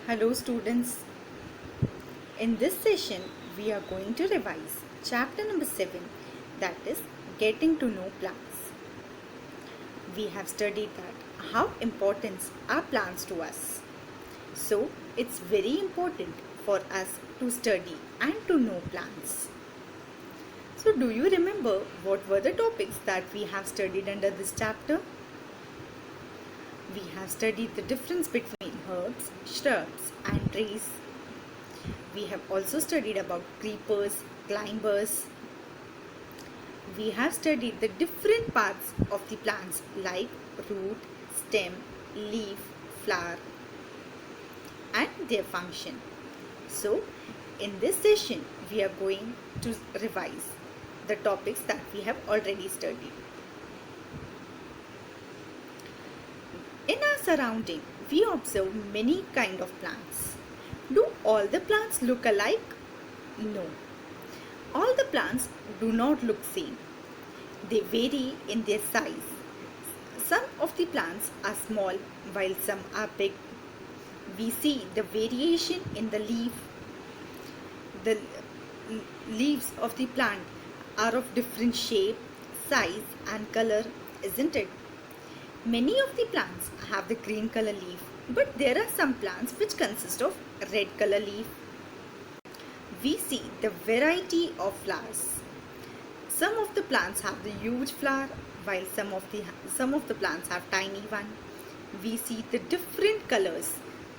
Hello students. In this session we are going to revise chapter number 7, that is getting to know plants. We have studied that how important are plants to us. So it's very important for us to study and to know plants. So do you remember what were the topics that we have studied under this chapter? We have studied the difference between herbs, shrubs and trees. We have also studied about creepers, climbers. We have studied the different parts of the plants like root, stem, leaf, flower and their function. So, in this session, we are going to revise the topics that we have already studied. In our surrounding, we observe many kind of plants. Do all the plants look alike? No. All the plants do not look same. They vary in their size. Some of the plants are small while some are big. We see the variation in the leaf. The leaves of the plant are of different shape, size and color, isn't it? Many of the plants have the green color leaf, but there are some plants which consist of red color leaf. We see the variety of flowers. Some of the plants have the huge flower while some of the plants have tiny one. We see the different colors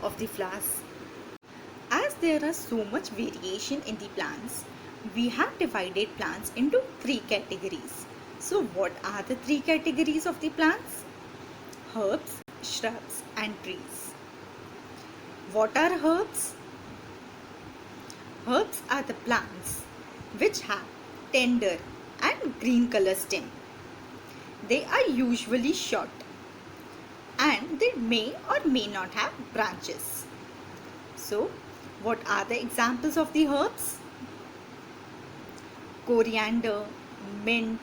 of the flowers. As there are so much variation in the plants, we have divided plants into three categories. So what are the three categories of the plants? Herbs, shrubs and trees. What are herbs? Herbs are the plants which have tender and green color stem. They are usually short and they may or may not have branches. So, what are the examples of the herbs? Coriander, mint,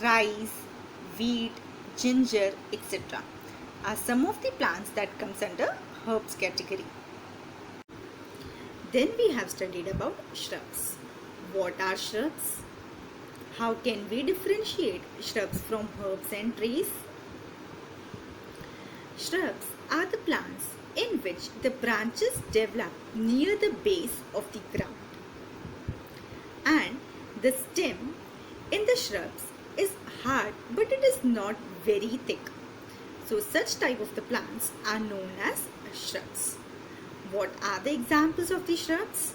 rice, wheat, ginger, etc. are some of the plants that comes under herbs category. Then we have studied about shrubs. What are shrubs? How can we differentiate shrubs from herbs and trees? Shrubs are the plants in which the branches develop near the base of the ground and the stem in the shrubs is hard but it is not very thick. So such type of the plants are known as shrubs. What are the examples of the shrubs?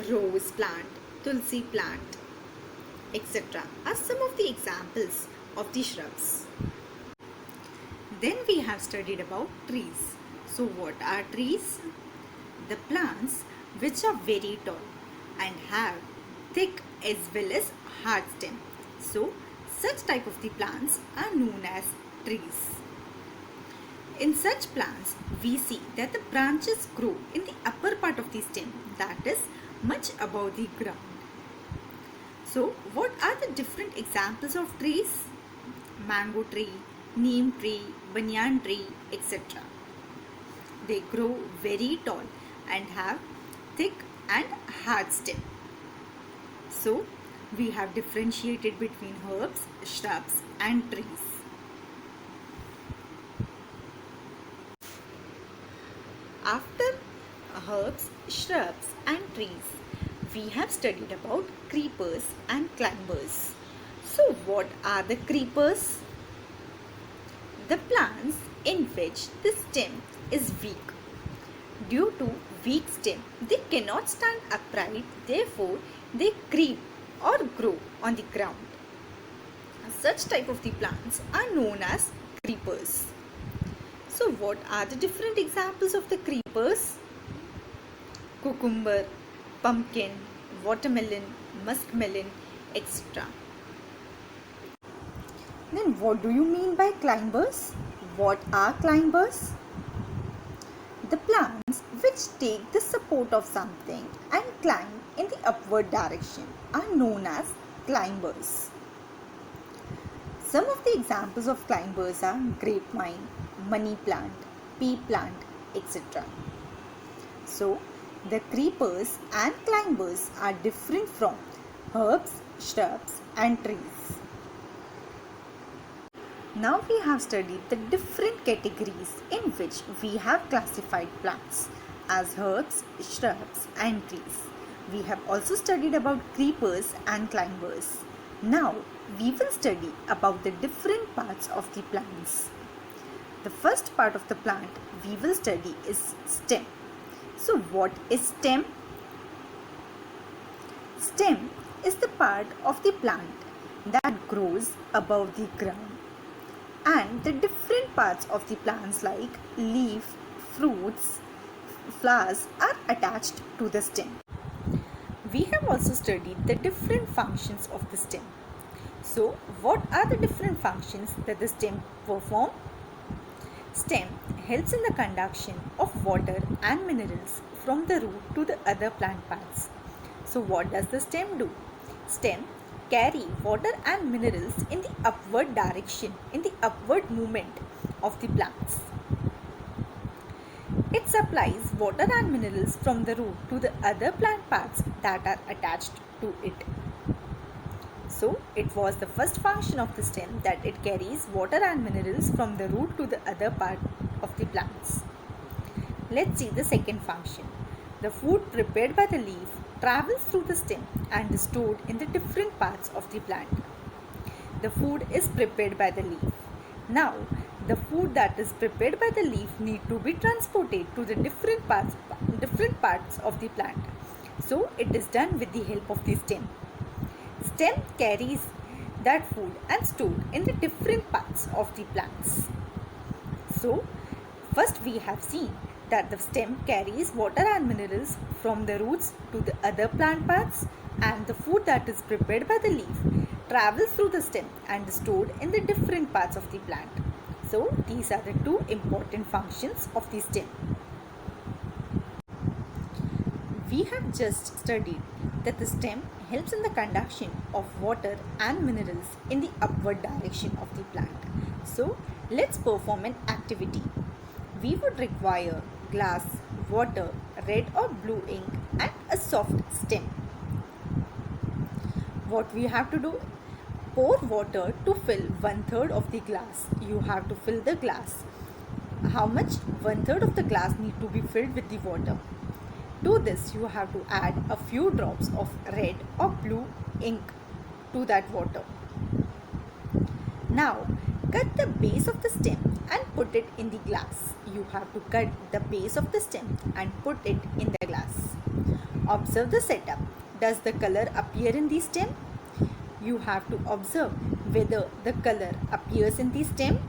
Rose plant, tulsi plant, etc. are some of the examples of the shrubs. Then we have studied about trees. So what are trees? The plants which are very tall and have thick as well as hard stem. So such type of the plants are known as trees. In such plants, we see that the branches grow in the upper part of the stem, that is much above the ground. So what are the different examples of trees? Mango tree, neem tree, banyan tree, etc. They grow very tall and have thick and hard stem. So we have differentiated between herbs, shrubs and trees. After herbs, shrubs and trees, we have studied about creepers and climbers. So what are the creepers? The plants in which the stem is weak. Due to weak stem, they cannot stand upright, therefore they creep or grow on the ground. Such type of the plants are known as creepers. So what are the different examples of the creepers? Cucumber, pumpkin, watermelon, muskmelon, etc. Then what do you mean by climbers? What are climbers? The plants which take the support of something and climb in the upward direction are known as climbers. Some of the examples of climbers are grapevine, money plant, pea plant, etc. So, the creepers and climbers are different from herbs, shrubs and trees. Now we have studied the different categories in which we have classified plants as herbs, shrubs and trees. We have also studied about creepers and climbers. Now we will study about the different parts of the plants. The first part of the plant we will study is stem. So what is stem? Stem is the part of the plant that grows above the ground, and the different parts of the plants like leaf, fruits, flowers are attached to the stem. We have also studied the different functions of the stem. So what are the different functions that the stem perform? Stem helps in the conduction of water and minerals from the root to the other plant parts. So what does the stem do? Stem carry water and minerals in the upward direction, in the upward movement of the plants. It supplies water and minerals from the root to the other plant parts that are attached to it. So it was the first function of the stem, that it carries water and minerals from the root to the other part of the plants. Let's see the second function. The food prepared by the leaf travels through the stem and is stored in the different parts of the plant. The food is prepared by the leaf. Now, the food that is prepared by the leaf need to be transported to the different parts of the plant. So it is done with the help of the stem. Stem carries that food and stored in the different parts of the plants. So first we have seen that the stem carries water and minerals from the roots to the other plant parts, and the food that is prepared by the leaf travels through the stem and is stored in the different parts of the plant. So these are the two important functions of the stem. We have just studied that the stem helps in the conduction of water and minerals in the upward direction of the plant. So let's perform an activity. We would require glass, water, red or blue ink and a soft stem. What we have to do? Pour water to fill 1/3 of the glass. You have to fill the glass. How much? 1/3 of the glass need to be filled with the water. To this you have to add a few drops of red or blue ink to that water. Now cut the base of the stem and put it in the glass. You have to cut the base of the stem and put it in the glass. Observe the setup. Does the color appear in the stem? You have to observe whether the color appears in the stem.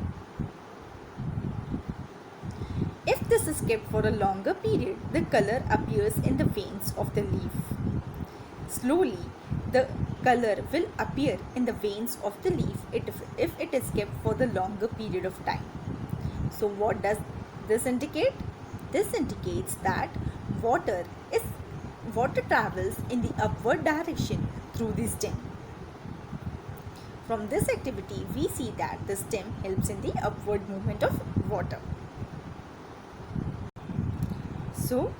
If this is kept for a longer period, the color appears in the veins of the leaf. Slowly, the color will appear in the veins of the leaf if it is kept for the longer period of time. So what does this indicate? This indicates that water travels in the upward direction through the stem. From this activity, we see that the stem helps in the upward movement of water. So,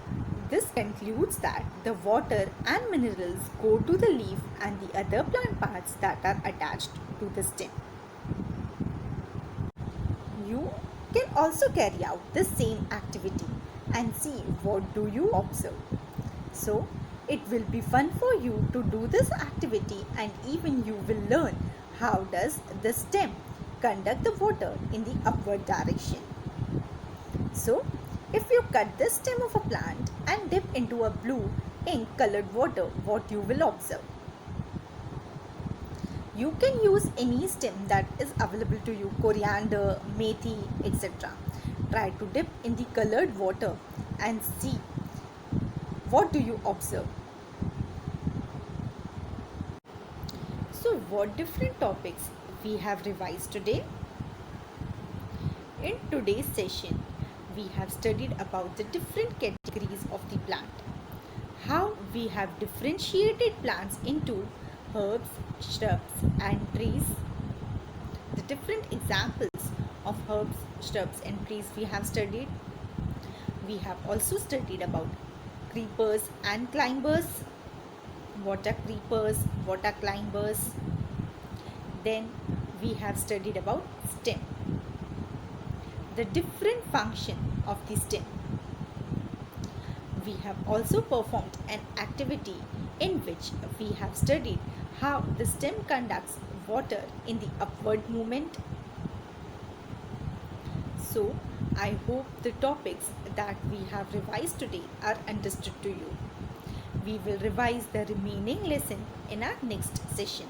this concludes that the water and minerals go to the leaf and the other plant parts that are attached to the stem. You can also carry out the same activity and see what do you observe. So, it will be fun for you to do this activity, and even you will learn how does the stem conduct the water in the upward direction. So, if you cut the stem of a plant and dip into a blue ink colored water, what you will observe? You can use any stem that is available to you, coriander, methi, etc. Try to dip in the colored water and see what do you observe. So what different topics we have revised today? In today's session, we have studied about the different categories of the plant, how we have differentiated plants into herbs, shrubs and trees, the different examples of herbs, shrubs and trees we have studied, We have also studied about creepers and climbers. What are creepers? What are climbers? Then we have studied about stem, the different function of the stem. We have also performed an activity in which we have studied how the stem conducts water in the upward movement. So, I hope the topics that we have revised today are understood to you. We will revise the remaining lesson in our next session.